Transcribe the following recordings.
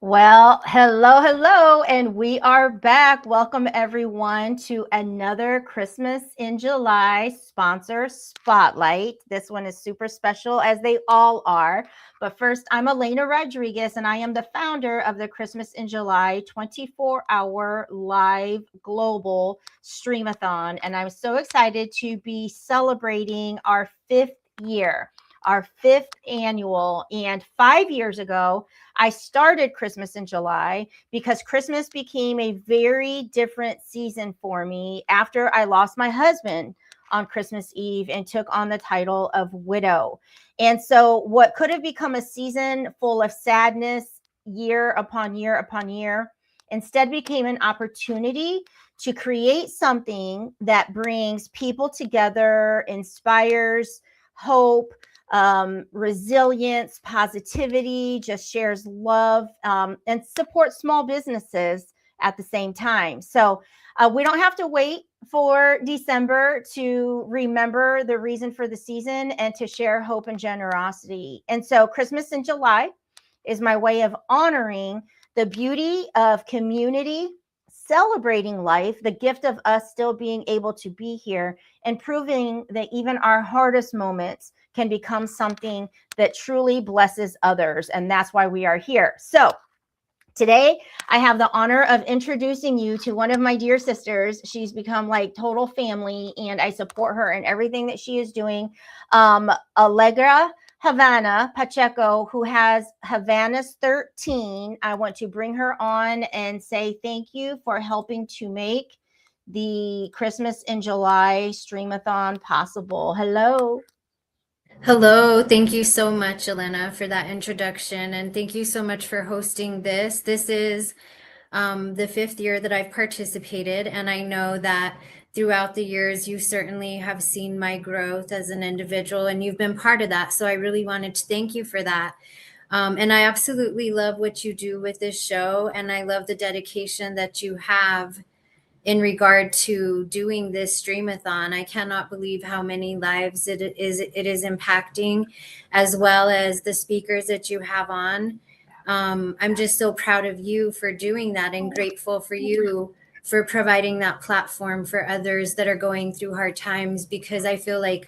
Well, hello, and we are back. Welcome everyone to another Christmas in July sponsor spotlight. This one is super special, as they all are. But first, I'm Elena Rodriguez, and I am the founder of the Christmas in July 24-hour live global Stream-a-thon. And I'm so excited to be celebrating our fifth year, our fifth annual. And 5 years ago, I started Christmas in July because Christmas became a very different season for me after I lost my husband on Christmas Eve and took on the title of widow. And so what could have become a season full of sadness year upon year upon year instead became an opportunity to create something that brings people together, inspires hope, resilience, positivity, just shares love, and supports small businesses at the same time. So we don't have to wait for December to remember the reason for the season and to share hope and generosity. And so Christmas in July is my way of honoring the beauty of community, celebrating life, the gift of us still being able to be here, and proving that even our hardest moments can become something that truly blesses others. And that's why we are here. So today, I have the honor of introducing you to one of my dear sisters. She's become like total family, and I support her in everything that she is doing. Allegra Havana Pacheco, who has Havanas 13. I want to bring her on and say thank you for helping to make the Christmas in July Stream-a-thon possible. Hello. Hello, thank you so much, Elena, for that introduction, and thank you so much for hosting this. This is the fifth year that I've participated, and I know that throughout the years, you certainly have seen my growth as an individual, and you've been part of that. So I really wanted to thank you for that. And I absolutely love what you do with this show, and I love the dedication that you have in regard to doing this stream-a-thon. I cannot believe how many lives it is impacting, as well as the speakers that you have on. I'm just so proud of you for doing that and grateful for you for providing that platform for others that are going through hard times, because I feel like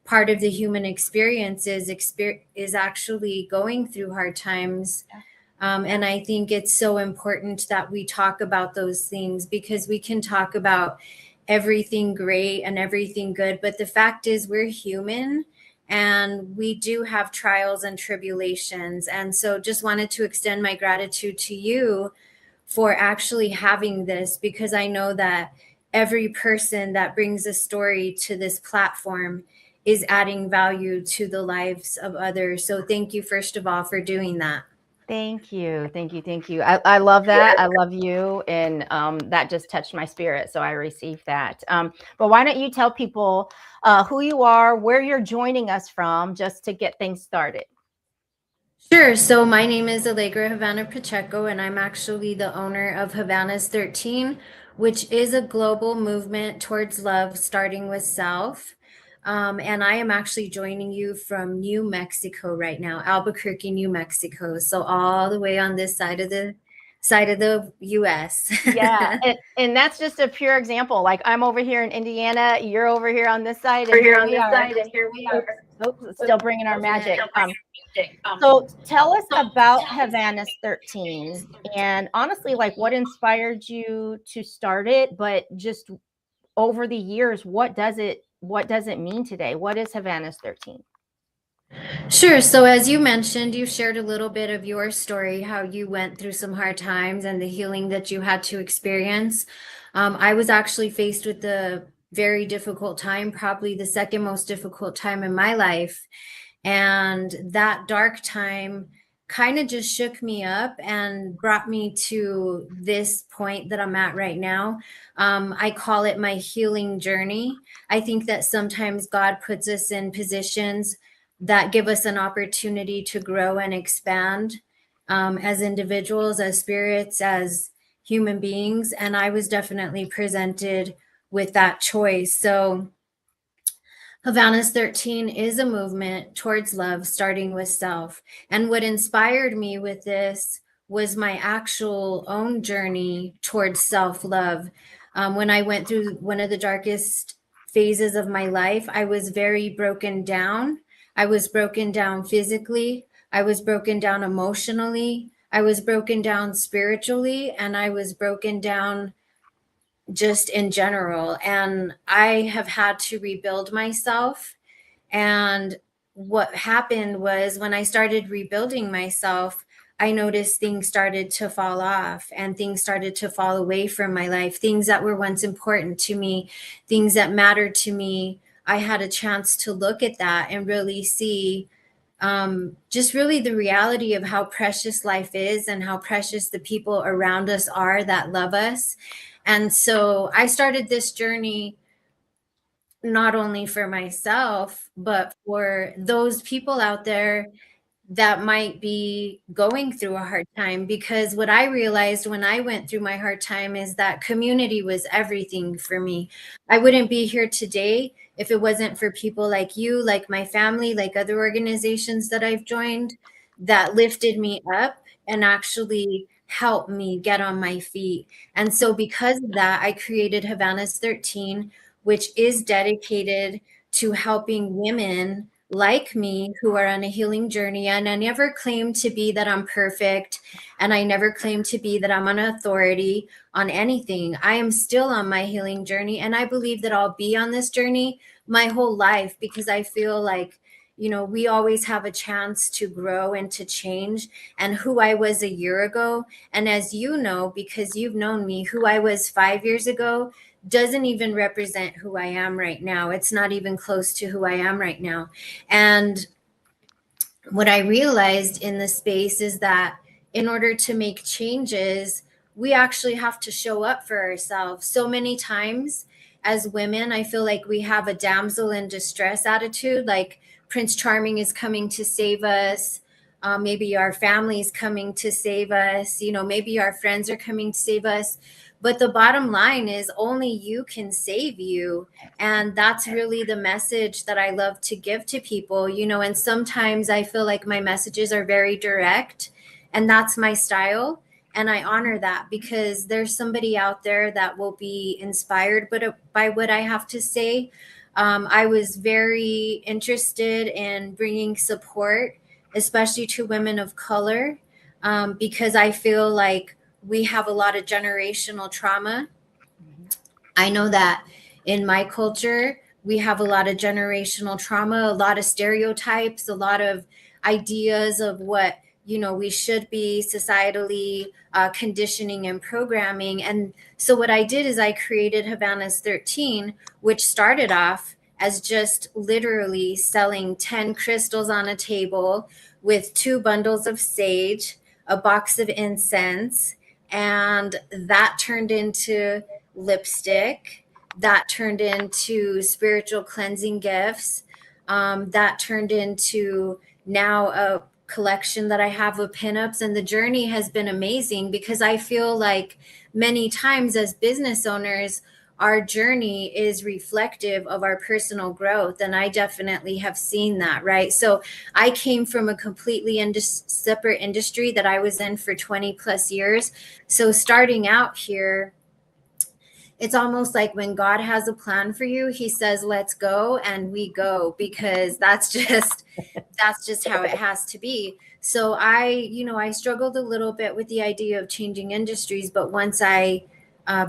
part of the human experience is actually going through hard times. And I think it's so important that we talk about those things, because we can talk about everything great and everything good, but the fact is we're human and we do have trials and tribulations. And so just wanted to extend my gratitude to you for actually having this, because I know that every person that brings a story to this platform is adding value to the lives of others. So thank you, first of all, for doing that. Thank you. I love that. I love you. And that just touched my spirit. So I received that. But why don't you tell people who you are, where you're joining us from, just to get things started? Sure. So my name is Allegra Havana Pacheco, and I'm actually the owner of Havanas 13, which is a global movement towards love, starting with self. And I am actually joining you from New Mexico right now, Albuquerque, New Mexico. So all the way on this side of the US. Yeah. And that's just a pure example. Like I'm over here in Indiana, you're over here on this side, and We're here here on we this are. side, and here we are. Oops, it's still bringing our magic. So tell us about Havanas 13, and honestly, like what inspired you to start it, but just over the years, what does it mean today? What is Havanas 13? Sure. So as you mentioned, you shared a little bit of your story, how you went through some hard times and the healing that you had to experience. I was actually faced with a very difficult time, probably the second most difficult time in my life. And that dark time kind of just shook me up and brought me to this point that I'm at right now. I call it my healing journey. I think that sometimes God puts us in positions that give us an opportunity to grow and expand as individuals, as spirits, as human beings. And I was definitely presented with that choice. So Havanas 13 is a movement towards love, starting with self. And what inspired me with this was my actual own journey towards self-love. When I went through one of the darkest phases of my life, I was very broken down. I was broken down physically. I was broken down emotionally. I was broken down spiritually, and I was broken down just in general. And I have had to rebuild myself. And what happened was when I started rebuilding myself, I noticed things started to fall off and things started to fall away from my life. Things that were once important to me, things that mattered to me. I had a chance to look at that and really see just really the reality of how precious life is and how precious the people around us are that love us. And so I started this journey not only for myself, but for those people out there that might be going through a hard time. Because what I realized when I went through my hard time is that community was everything for me. I wouldn't be here today if it wasn't for people like you, like my family, like other organizations that I've joined that lifted me up and actually helped me get on my feet. And so because of that, I created Havanas 13, which is dedicated to helping women like me who are on a healing journey. And I never claim to be that I'm perfect. And I never claim to be that I'm an authority on anything. I am still on my healing journey. And I believe that I'll be on this journey my whole life, because I feel like, you know, we always have a chance to grow and to change. And who I was a year ago, and as you know, because you've known me, who I was 5 years ago doesn't even represent who I am right now. It's not even close to who I am right now. And what I realized in this space is that in order to make changes, we actually have to show up for ourselves. So many times as women, I feel like we have a damsel in distress attitude, like Prince Charming is coming to save us. Maybe our family is coming to save us. You know, maybe our friends are coming to save us. But the bottom line is only you can save you. And that's really the message that I love to give to people, you know, and sometimes I feel like my messages are very direct, and that's my style. And I honor that because there's somebody out there that will be inspired by what I have to say. I was very interested in bringing support, especially to women of color, because I feel like we have a lot of generational trauma. I know that in my culture, we have a lot of generational trauma, a lot of stereotypes, a lot of ideas of what, you know, we should be societally conditioning and programming. And so what I did is I created Havanas 13, which started off as just literally selling 10 crystals on a table with 2 bundles of sage, a box of incense, and that turned into lipstick, that turned into spiritual cleansing gifts, that turned into now a collection that I have of pinups. And the journey has been amazing because I feel like many times as business owners, our journey is reflective of our personal growth. And I definitely have seen that, right? So I came from a completely separate industry that I was in for 20 plus years. So starting out here, it's almost like when God has a plan for you, he says, let's go, and we go, because that's just how it has to be. So I struggled a little bit with the idea of changing industries, but once I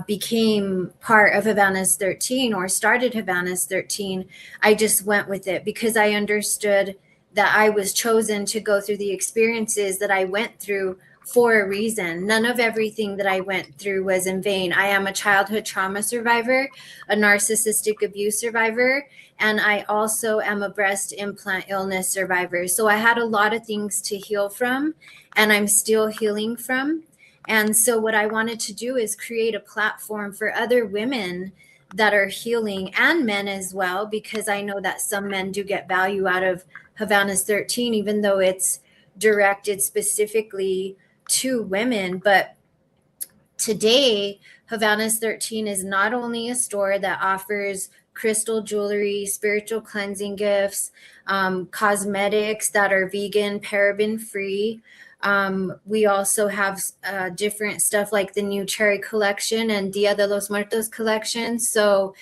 became part of Havanas 13 or started Havanas 13, I just went with it because I understood that I was chosen to go through the experiences that I went through for a reason. None of everything that I went through was in vain. I am a childhood trauma survivor, a narcissistic abuse survivor, and I also am a breast implant illness survivor. So I had a lot of things to heal from, and I'm still healing from. And so what I wanted to do is create a platform for other women that are healing, and men as well, because I know that some men do get value out of Havanas 13, even though it's directed specifically to women. But today, Havanas 13 is not only a store that offers crystal jewelry, spiritual cleansing gifts, cosmetics that are vegan, paraben free, We also have different stuff like the new cherry collection and Dia de los Muertos collection. So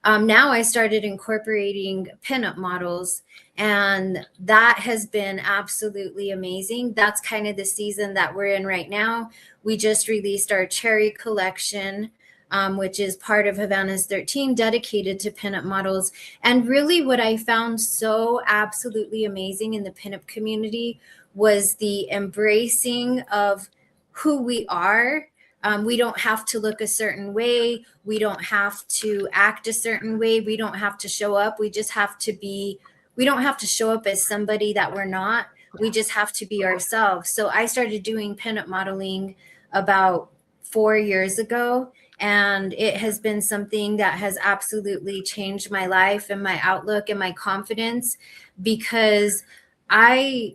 now I started incorporating pinup models, and that has been absolutely amazing. That's kind of the season that we're in right now. We just released our cherry collection, which is part of Havanas 13, dedicated to pinup models. And really what I found so absolutely amazing in the pinup community was the embracing of who we are. We don't have to look a certain way. We don't have to act a certain way. We don't have to show up. We just have to be, we don't have to show up as somebody that we're not. We just have to be ourselves. So I started doing pinup modeling about 4 years ago. And it has been something that has absolutely changed my life and my outlook and my confidence, because I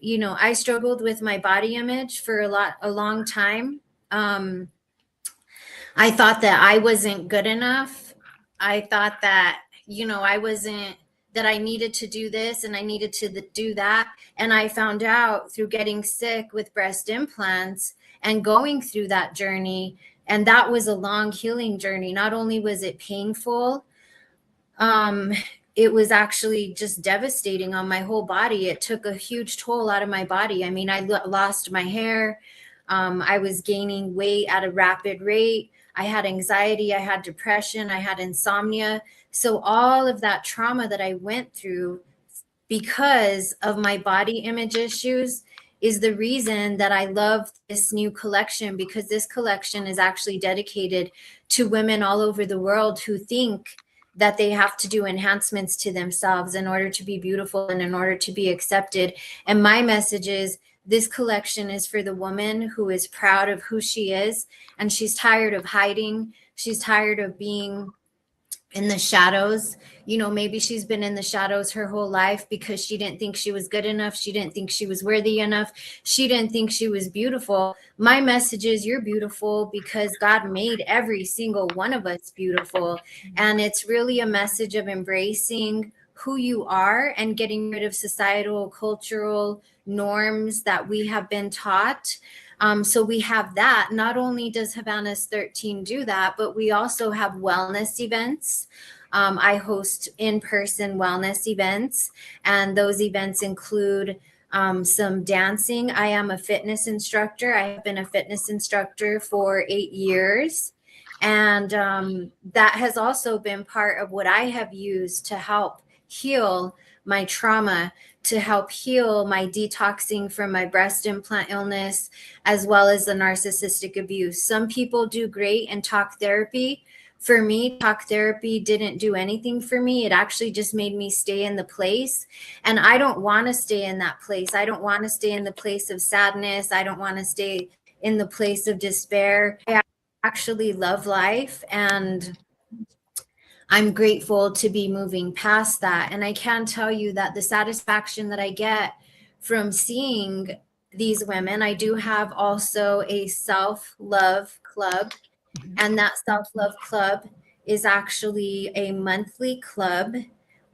struggled with my body image for a long time. I thought that I wasn't good enough. I thought that, I wasn't, that I needed to do this and I needed to do that. And I found out through getting sick with breast implants and going through that journey. And that was a long healing journey. Not only was it painful, it was actually just devastating on my whole body. It took a huge toll out of my body. I mean, I lost my hair. I was gaining weight at a rapid rate. I had anxiety. I had depression. I had insomnia. So all of that trauma that I went through because of my body image issues is the reason that I love this new collection, because this collection is actually dedicated to women all over the world who think that they have to do enhancements to themselves in order to be beautiful and in order to be accepted. And my message is, this collection is for the woman who is proud of who she is, and she's tired of hiding. She's tired of being in the shadows. Maybe she's been in the shadows her whole life because she didn't think she was good enough. She didn't think she was worthy enough. She didn't think she was beautiful. My message is, you're beautiful because God made every single one of us beautiful. And it's really a message of embracing who you are and getting rid of societal, cultural norms that we have been taught. So we have that. Not only does Havanas 13 do that, but we also have wellness events. I host in-person wellness events, and those events include some dancing. I am a fitness instructor. I have been a fitness instructor for 8 years. And that has also been part of what I have used to help heal my trauma, to help heal my detoxing from my breast implant illness, as well as the narcissistic abuse. Some people do great in talk therapy. For me, talk therapy didn't do anything for me. It actually just made me stay in the place. And I don't want to stay in that place. I don't want to stay in the place of sadness. I don't want to stay in the place of despair. I actually love life, and I'm grateful to be moving past that. And I can tell you that the satisfaction that I get from seeing these women, I do have also a self-love club. And that self-love club is actually a monthly club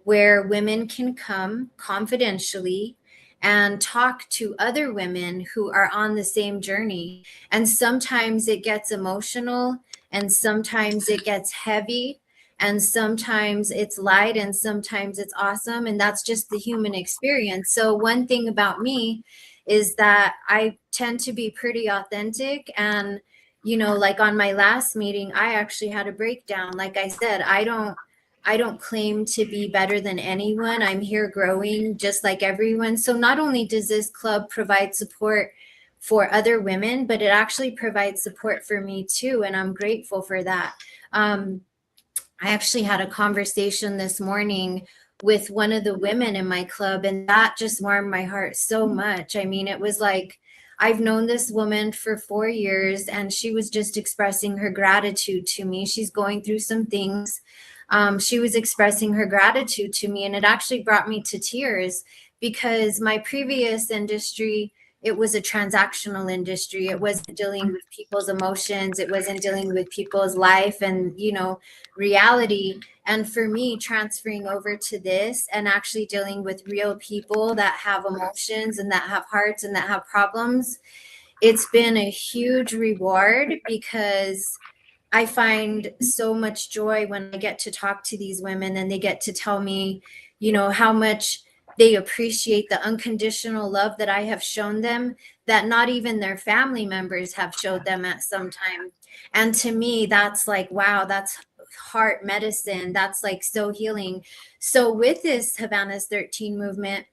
where women can come confidentially and talk to other women who are on the same journey. And sometimes it gets emotional, and sometimes it gets heavy, and sometimes it's light, and sometimes it's awesome. And that's just the human experience. So one thing about me is that I tend to be pretty authentic. And, like on my last meeting, I actually had a breakdown. Like I said, I don't claim to be better than anyone. I'm here growing just like everyone. So not only does this club provide support for other women, but it actually provides support for me too. And I'm grateful for that. I actually had a conversation this morning with one of the women in my club, and that just warmed my heart so much. I mean, it was like, I've known this woman for 4 years, and she was just expressing her gratitude to me. She's going through some things. She was expressing her gratitude to me, and it actually brought me to tears, because my previous industry, it was a transactional industry. It wasn't dealing with people's emotions. It wasn't dealing with people's life and, reality. And for me, transferring over to this and actually dealing with real people that have emotions and that have hearts and that have problems, it's been a huge reward because I find so much joy when I get to talk to these women and they get to tell me, how much they appreciate the unconditional love that I have shown them, that not even their family members have showed them at some time. And to me, that's like, wow, that's heart medicine. That's like so healing. So with this Havanas 13 movement,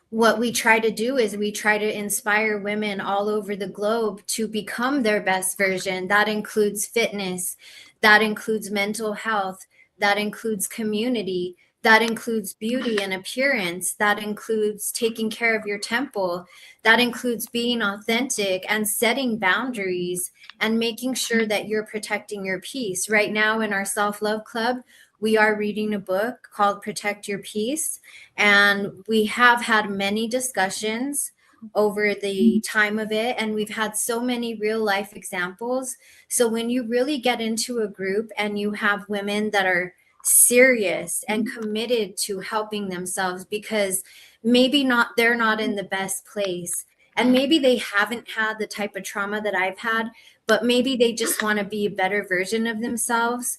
what we try to do is we try to inspire women all over the globe to become their best version. That includes fitness, that includes mental health, that includes community, that includes beauty and appearance, that includes taking care of your temple, that includes being authentic and setting boundaries and making sure that you're protecting your peace. Right now in our self-love club, we are reading a book called Protect Your Peace. And we have had many discussions over the time of it. And we've had so many real life examples. So when you really get into a group and you have women that are serious and committed to helping themselves, because maybe they're not in the best place. And maybe they haven't had the type of trauma that I've had, but maybe they just want to be a better version of themselves.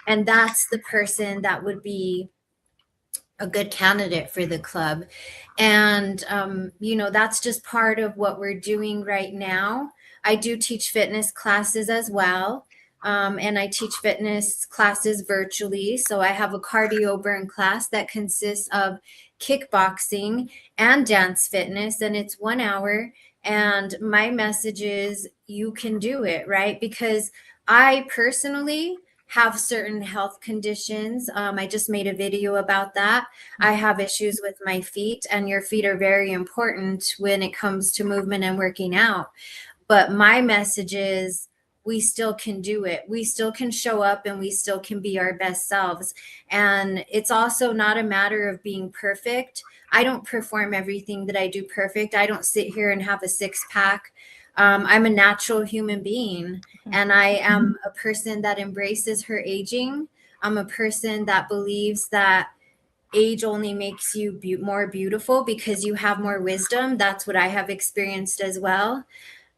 And that's the person that would be a good candidate for the club. And, that's just part of what we're doing right now. I do teach fitness classes as well. And I teach fitness classes virtually. So I have a cardio burn class that consists of kickboxing and dance fitness, and it's 1 hour. And my message is you can do it, right? Because I personally have certain health conditions. I just made a video about that. I have issues with my feet, and your feet are very important when it comes to movement and working out. But my message is we still can do it. We still can show up and we still can be our best selves. And it's also not a matter of being perfect. I don't perform everything that I do perfect. I don't sit here and have a six pack. I'm a natural human being, and I am a person that embraces her aging. I'm a person that believes that age only makes you more beautiful because you have more wisdom. That's what I have experienced as well.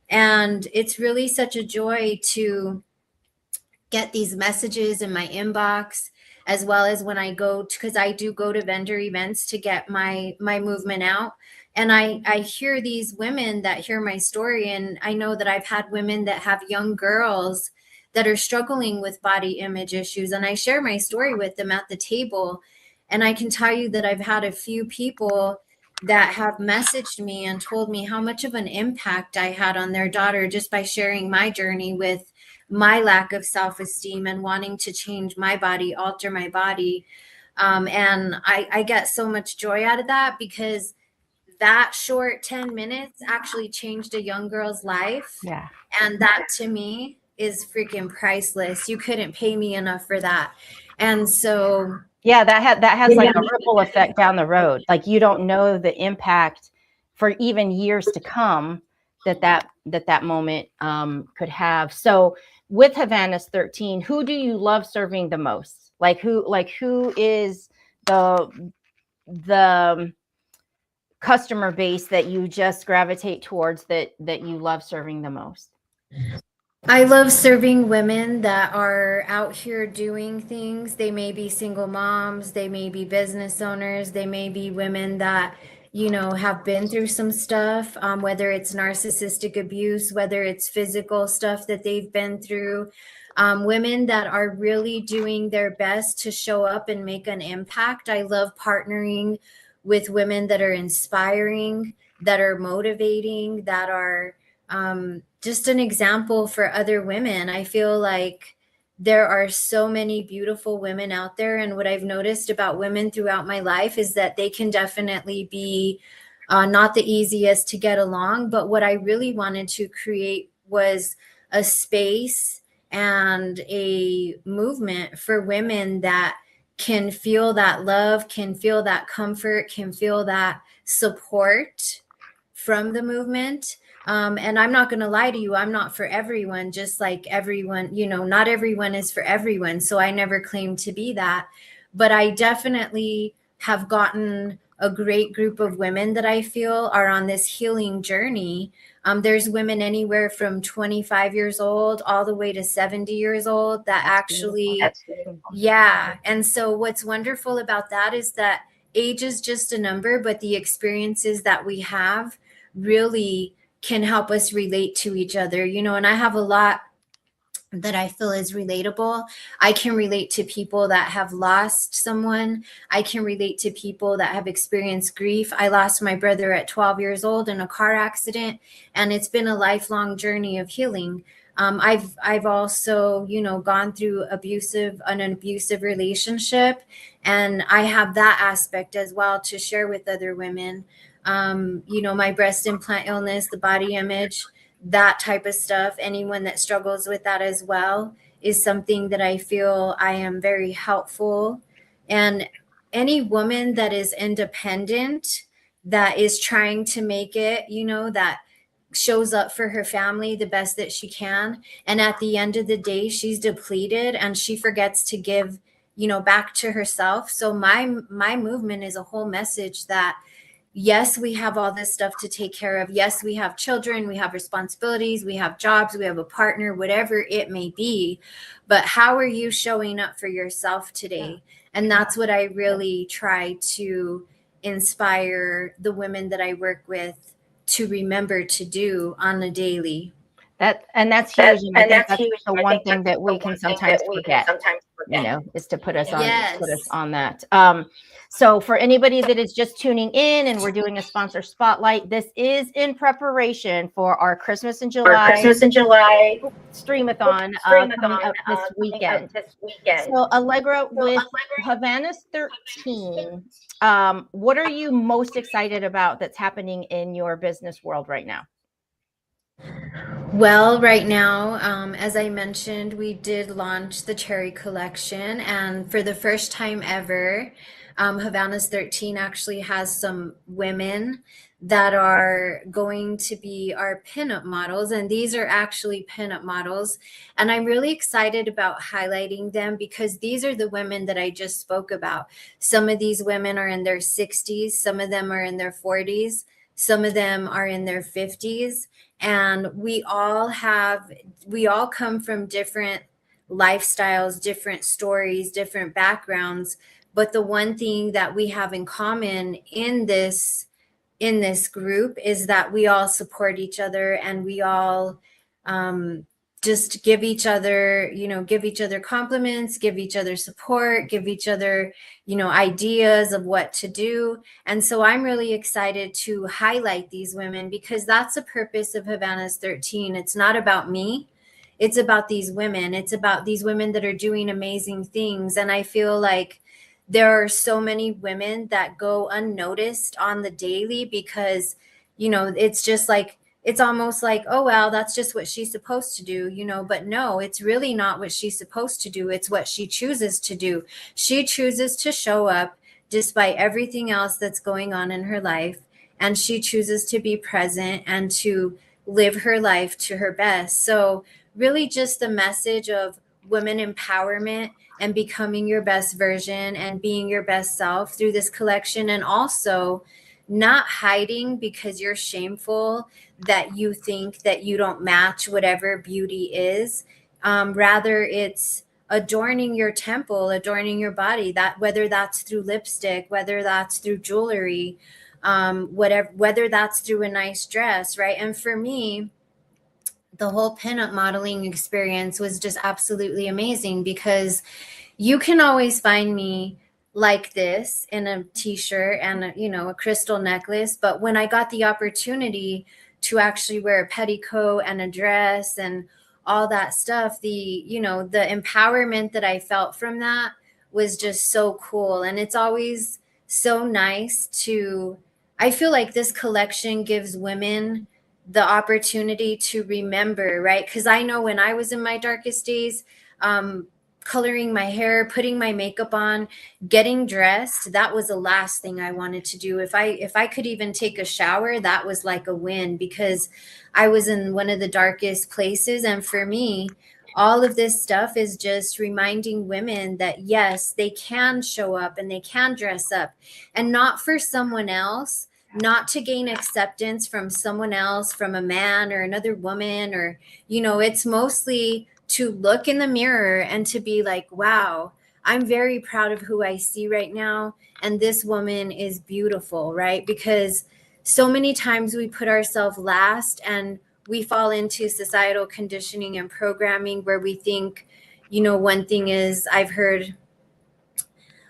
And it's really such a joy to get these messages in my inbox, as well as when I go to, because I do go to vendor events to get my movement out. And I hear these women that hear my story, and I know that I've had women that have young girls that are struggling with body image issues, and I share my story with them at the table. And I can tell you that I've had a few people that have messaged me and told me how much of an impact I had on their daughter just by sharing my journey with my lack of self-esteem and wanting to change my body, alter my body. And I get so much joy out of that, because that short 10 minutes actually changed a young girl's life. Yeah. And that to me is freaking priceless. You couldn't pay me enough for that. And so yeah, that has like a ripple effect down the road. Like you don't know the impact for even years to come that moment could have. So with Havanas 13, who do you love serving the most? Like who is the customer base that you just gravitate towards, that you love serving the most? I love serving women that are out here doing things. They may be single moms, they may be business owners, they may be women that, have been through some stuff, whether it's narcissistic abuse, whether it's physical stuff that they've been through. Women that are really doing their best to show up and make an impact. I love partnering with women that are inspiring, that are motivating, that are just an example for other women. I feel like there are so many beautiful women out there. And what I've noticed about women throughout my life is that they can definitely be not the easiest to get along. But what I really wanted to create was a space and a movement for women that can feel that love, can feel that comfort, can feel that support from the movement. And I'm not going to lie to you, I'm not for everyone, just like everyone, not everyone is for everyone. So I never claimed to be that. But I definitely have gotten a great group of women that I feel are on this healing journey. There's women anywhere from 25 years old all the way to 70 years old that actually, yeah. And so what's wonderful about that is that age is just a number, but the experiences that we have really can help us relate to each other, and I have a lot that I feel is relatable. I can relate to people that have lost someone. I can relate to people that have experienced grief. I lost my brother at 12 years old in a car accident, and it's been a lifelong journey of healing. I've also, gone through an abusive relationship, and I have that aspect as well to share with other women. My breast implant illness, the body image, that type of stuff, anyone that struggles with that as well is something that I feel I am very helpful. And any woman that is independent, that is trying to make it, that shows up for her family the best that she can, and at the end of the day she's depleted and she forgets to give back to herself. So my movement is a whole message that yes, we have all this stuff to take care of. Yes, we have children, we have responsibilities, we have jobs, we have a partner, whatever it may be. But how are you showing up for yourself today? And that's what I really try to inspire the women that I work with to remember to do on a daily. That's huge. And I think that's the one thing that we can sometimes forget, is to put us on that. So for anybody that is just tuning in, and we're doing a sponsor spotlight, this is in preparation for our Christmas in July Stream-a-thon coming up this weekend. So Allegra, with Havanas 13, what are you most excited about that's happening in your business world right now? Well, right now, as I mentioned, we did launch the cherry collection, and for the first time ever, Havanas 13 actually has some women that are going to be our pinup models, and these are actually pinup models, and I'm really excited about highlighting them because these are the women that I just spoke about. Some of these women are in their 60s, some of them are in their 40s, some of them are in their 50s, and we all come from different lifestyles, different stories, different backgrounds. But the one thing that we have in common in this group is that we all support each other, and we all just give each other compliments, give each other support, give each other, ideas of what to do. And so I'm really excited to highlight these women because that's the purpose of Havanas 13. It's not about me. It's about these women. It's about these women that are doing amazing things. And I feel like there are so many women that go unnoticed on the daily because, it's just like, it's almost like, oh, well, that's just what she's supposed to do, but no, it's really not what she's supposed to do. It's what she chooses to do. She chooses to show up despite everything else that's going on in her life. And she chooses to be present and to live her life to her best. So really just the message of women empowerment and becoming your best version and being your best self through this collection. And also not hiding because you're shameful that you think that you don't match whatever beauty is. Rather, it's adorning your temple, adorning your body, that whether that's through lipstick, whether that's through jewelry, whether that's through a nice dress, right? And for me, the whole pinup modeling experience was just absolutely amazing because you can always find me like this in a t-shirt and a crystal necklace. But when I got the opportunity to actually wear a petticoat and a dress and all that stuff, the empowerment that I felt from that was just so cool. And it's always so nice I feel like this collection gives women the opportunity to remember, right? Because I know when I was in my darkest days, coloring my hair, putting my makeup on, getting dressed, that was the last thing I wanted to do. If I could even take a shower, that was like a win because I was in one of the darkest places. And for me, all of this stuff is just reminding women that yes, they can show up and they can dress up, and not for someone else, not to gain acceptance from someone else, from a man or another woman, or, it's mostly to look in the mirror and to be like, wow, I'm very proud of who I see right now. And this woman is beautiful, right? Because so many times we put ourselves last, and we fall into societal conditioning and programming where we think, one thing is, I've heard,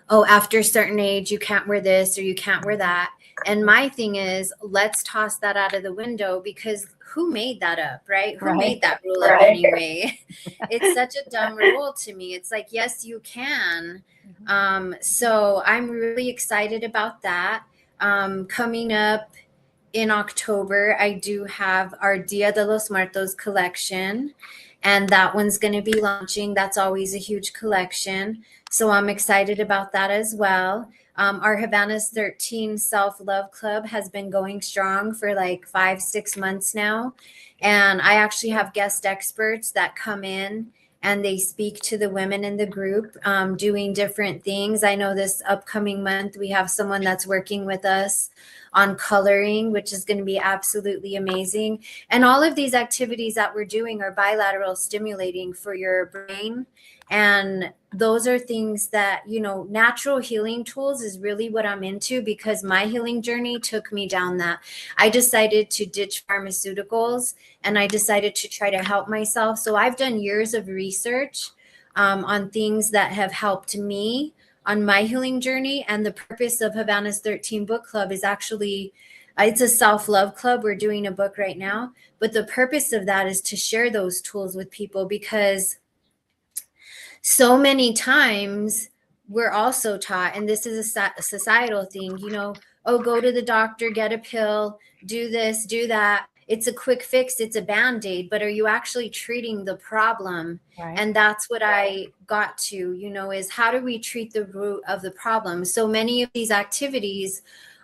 oh, after a certain age, you can't wear this or you can't wear that. And my thing is, let's toss that out of the window, because who made that up, right? Who made that rule up anyway? It's such a dumb rule to me. It's like, yes, you can. So I'm really excited about that. Coming up in October, I do have our Dia de los Muertos collection, and that one's going to be launching. That's always a huge collection. So I'm excited about that as well. Our Havanas 13 Self-Love Club has been going strong for like 5-6 months now. And I actually have guest experts that come in and they speak to the women in the group, doing different things. I know this upcoming month, we have someone that's working with us on coloring, which is going to be absolutely amazing. And all of these activities that we're doing are bilateral stimulating for your brain. And those are things that, natural healing tools is really what I'm into, because my healing journey took me down that. I decided to ditch pharmaceuticals and I decided to try to help myself. So I've done years of research on things that have helped me on my healing journey. And the purpose of Havanas 13 Book Club is actually, it's a self-love club. We're doing a book right now. But the purpose of that is to share those tools with people, because so many times we're also taught, and this is a societal thing, oh, go to the doctor, get a pill, do this, do that. It's a quick fix. It's a Band-Aid, but are you actually treating the problem? Right. And that's what I got to, is how do we treat the root of the problem? So many of these activities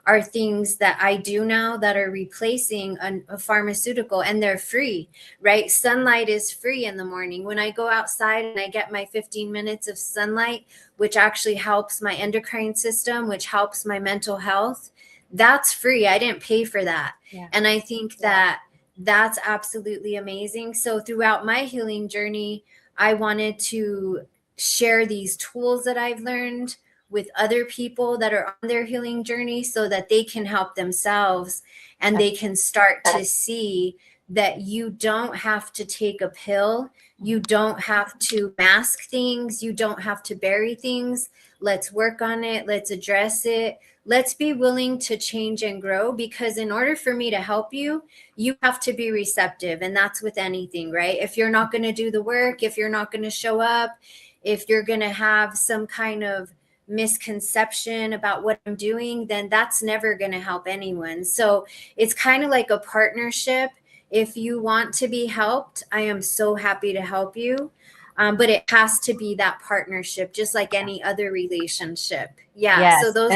are things that I do now that are replacing a pharmaceutical, and they're free, right? Sunlight is free in the morning. When I go outside and I get my 15 minutes of sunlight, which actually helps my endocrine system, which helps my mental health, that's free. I didn't pay for that. Yeah. And I think that that's absolutely amazing. So throughout my healing journey, I wanted to share these tools that I've learned with other people that are on their healing journey, so that they can help themselves and they can start to see that you don't have to take a pill. You don't have to mask things. You don't have to bury things. Let's work on it. Let's address it. Let's be willing to change and grow, because in order for me to help you, you have to be receptive. And that's with anything, right? If you're not going to do the work, if you're not going to show up, if you're going to have some kind of misconception about what I'm doing, then that's never going to help anyone. So it's kind of like a partnership. If you want to be helped, I am so happy to help you. But it has to be that partnership, just like any other relationship. Yeah. Yes. So those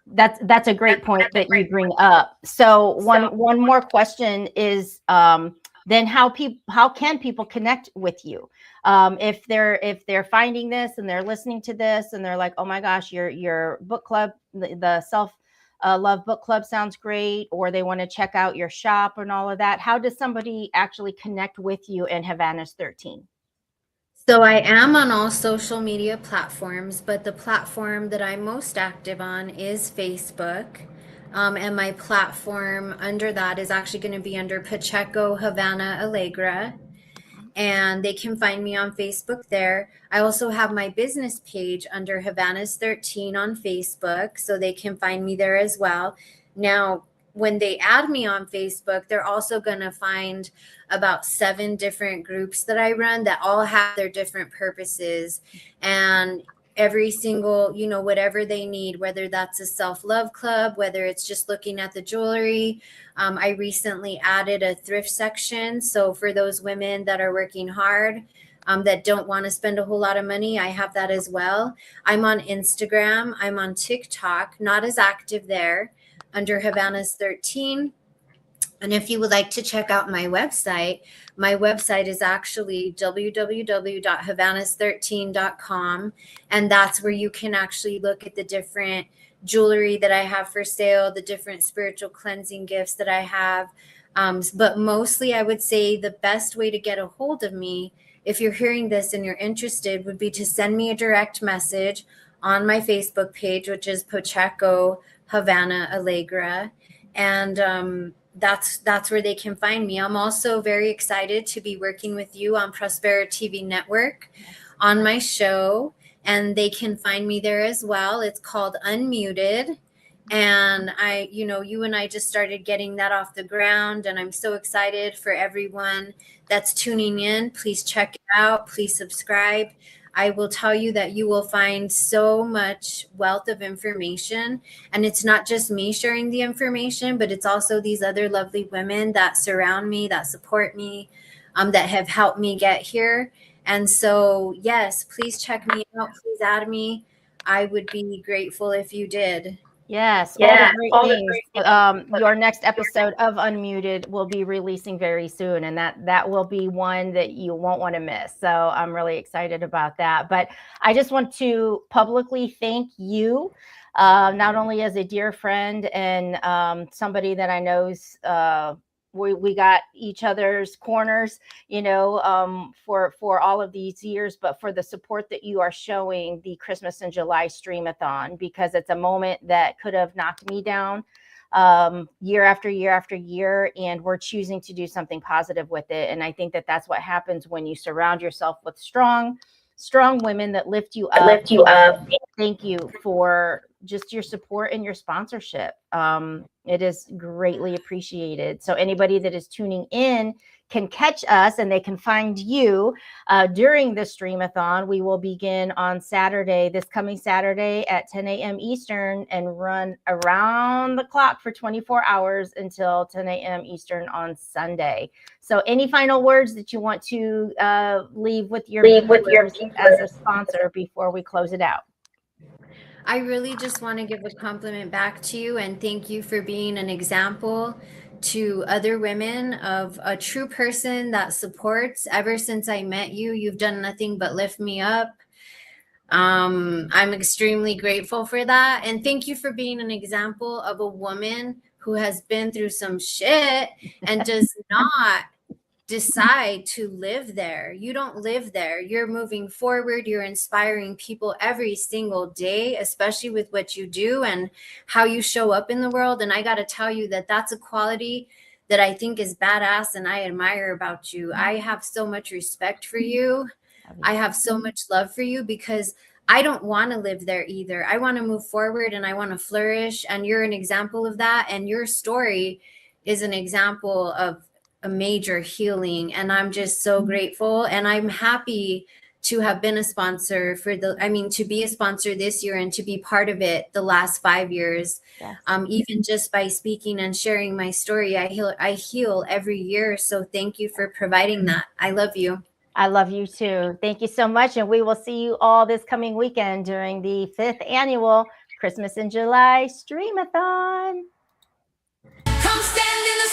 that's a great point that you bring up. So one more question is, then how can people connect with you? If they're finding this and they're listening to this and they're like, oh my gosh, your book club, the Self-Love Book Club sounds great, or they want to check out your shop and all of that, how does somebody actually connect with you in Havanas 13? So I am on all social media platforms, but the platform that I'm most active on is Facebook. And my platform under that is actually going to be under Pacheco, Havana, Allegra. And they can find me on Facebook there. I also have my business page under Havanas 13 on Facebook, so they can find me there as well. Now, when they add me on Facebook, they're also going to find about 7 different groups that I run that all have their different purposes. And every single, whatever they need, whether that's a self-love club, whether it's just looking at the jewelry. I recently added a thrift section. So for those women that are working hard, that don't want to spend a whole lot of money, I have that as well. I'm on Instagram. I'm on TikTok, not as active there, under Havanas 13. And if you would like to check out my website is actually www.havanas13.com. And that's where you can actually look at the different jewelry that I have for sale, the different spiritual cleansing gifts that I have. But mostly, I would say the best way to get a hold of me, if you're hearing this and you're interested, would be to send me a direct message on my Facebook page, which is Pacheco Havana Allegra. And that's where they can find me. I'm also very excited to be working with you on Prospera TV Network on my show, and they can find me there as well. It's called Unmuted. And you and I just started getting that off the ground, and I'm so excited for everyone that's tuning in. Please check it out. Please subscribe. I will tell you that you will find so much wealth of information. And it's not just me sharing the information, but it's also these other lovely women that surround me, that support me, that have helped me get here. And so, yes, please check me out. Please add me. I would be grateful if you did. Yes, all the great things. Your next episode of Unmuted will be releasing very soon, and that will be one that you won't want to miss. So I'm really excited about that. But I just want to publicly thank you, not only as a dear friend and somebody that I know's we got each other's corners, for all of these years, but for the support that you are showing the Christmas in July Stream-a-thon, because it's a moment that could have knocked me down year after year after year, and we're choosing to do something positive with it. And I think that that's what happens when you surround yourself with strong women that lift you up. Thank you for just your support and your sponsorship. It is greatly appreciated. So anybody that is tuning in can catch us, and they can find you during the Stream-a-thon. We will begin on Saturday, this coming Saturday at 10 a.m. Eastern, and run around the clock for 24 hours until 10 a.m. Eastern on Sunday. So any final words that you want to leave with your viewers as a sponsor before we close it out? I really just want to give a compliment back to you and thank you for being an example to other women of a true person that supports. Ever since I met you, you've done nothing but lift me up. I'm extremely grateful for that. And thank you for being an example of a woman who has been through some shit and does not decide to live there. You don't live there. You're moving forward. You're inspiring people every single day, especially with what you do and how you show up in the world. And I got to tell you that that's a quality that I think is badass and I admire about you. I have so much respect for you. I have so much love for you, because I don't want to live there either. I want to move forward and I want to flourish. And you're an example of that. And your story is an example of a major healing, and I'm just so grateful. And I'm happy to have been a sponsor to be a sponsor this year and to be part of it the last 5 years. Yes. Even just by speaking and sharing my story, I heal every year. So thank you for providing that. I love you. I love you too. Thank you so much. And we will see you all this coming weekend during the 5th annual Christmas in July Stream-a-thon. Come stand in the